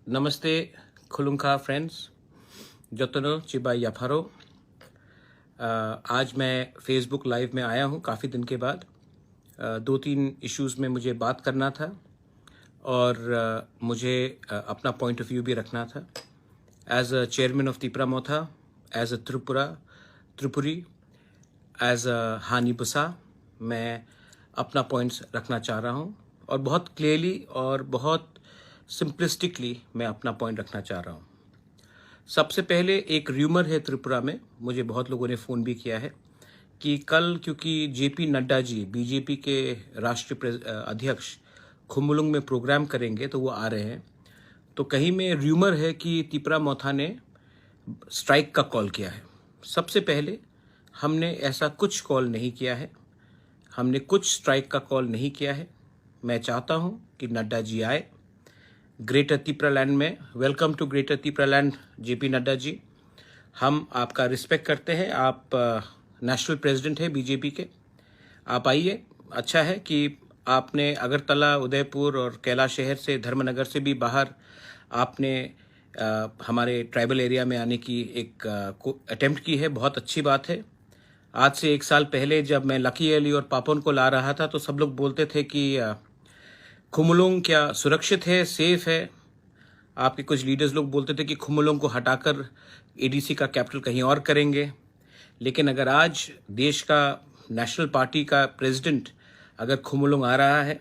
नमस्ते खुलुंखा friends जतनो Chiba याफारो। आज मैं फेसबुक लाइव में आया हूँ काफ़ी दिन के बाद। दो तीन इश्यूज़ में मुझे बात करना था और मुझे अपना पॉइंट ऑफ व्यू भी रखना था। As a chairman of Tipra Motha, as a Tripuri, as a हानी बुसा, मैं अपना पॉइंट्स रखना चाह रहा हूँ और बहुत क्लियरली और बहुत सिंपलिस्टिकली मैं अपना पॉइंट रखना चाह रहा हूँ। सबसे पहले एक र्यूमर है त्रिपुरा में, मुझे बहुत लोगों ने फ़ोन भी किया है कि कल क्योंकि जेपी नड्डा जी बीजेपी के राष्ट्रीय अध्यक्ष खुम्बुलुंग में प्रोग्राम करेंगे तो वो आ रहे हैं, तो कहीं में र्यूमर है कि तिपरा मोथा ने स्ट्राइक का कॉल किया है। सबसे पहले हमने ऐसा कुछ कॉल नहीं किया है, हमने कुछ स्ट्राइक का कॉल नहीं किया है। मैं चाहता हूं कि नड्डा जी आए ग्रेटर तिपरा लैंड में। Welcome to greater Tipra land JP Nadda ji, हम आपका रिस्पेक्ट करते हैं। आप नेशनल प्रेसिडेंट हैं बीजेपी के, आप आइए। अच्छा है कि आपने अगरतला, उदयपुर और कैलाश शहर से, धर्मनगर से भी बाहर आपने हमारे ट्राइबल एरिया में आने की एक अटेम्प्ट की है, बहुत अच्छी बात है। आज से 1 साल पहले जब मैं लकी अली और पापन को ला रहा था तो सब लोग बोलते थे कि खुम्बुलुंग क्या सुरक्षित है, सेफ है। आपके कुछ लीडर्स लोग बोलते थे कि खुम्बुलुंग को हटाकर एडीसी का कैपिटल कहीं और करेंगे। लेकिन अगर आज देश का नेशनल पार्टी का प्रेसिडेंट अगर खुम्बुलुंग आ रहा है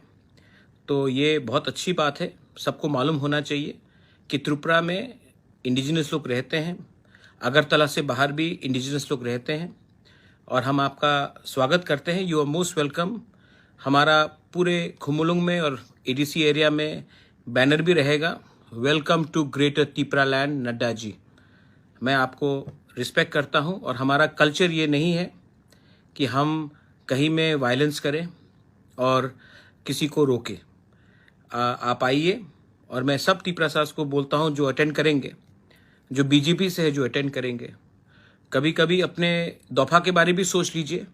तो ये बहुत अच्छी बात है। सबको मालूम होना चाहिए कि त्रिपुरा में इंडिजिनस लोग रहते हैं, अगरतला से बाहर भी इंडिजिनस लोग रहते हैं और हम आपका स्वागत करते हैं। You are most welcome. हमारा पूरे खुम्बुलुंग में और एडीसी एरिया में बैनर भी रहेगा, welcome to greater Tipra land Nadda ji. मैं आपको रिस्पेक्ट करता हूं और हमारा कल्चर ये नहीं है कि हम कहीं में वायलेंस करें और किसी को रोके। आप आइए और मैं सब तिपरा सास को बोलता हूं जो अटेंड करेंगे, जो बीजेपी से है जो अटेंड करेंगे, कभी कभी अपने दफा के बारे भी सोच लीजिए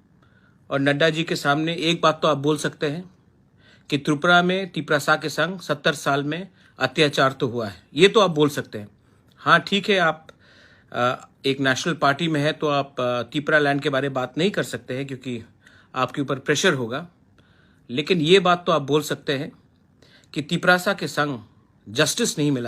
और नड्डा जी के सामने एक बात तो आप बोल सकते हैं कि त्रिपुरा में तिपरा सा के संग 70 साल में अत्याचार तो हुआ है, ये तो आप बोल सकते हैं। हाँ ठीक है, आप एक नेशनल पार्टी में है तो आप तिपरा लैंड के बारे में बात नहीं कर सकते हैं क्योंकि आपके ऊपर प्रेशर होगा, लेकिन ये बात तो आप बोल सकते हैं कि तिपरासा के संग जस्टिस नहीं मिला।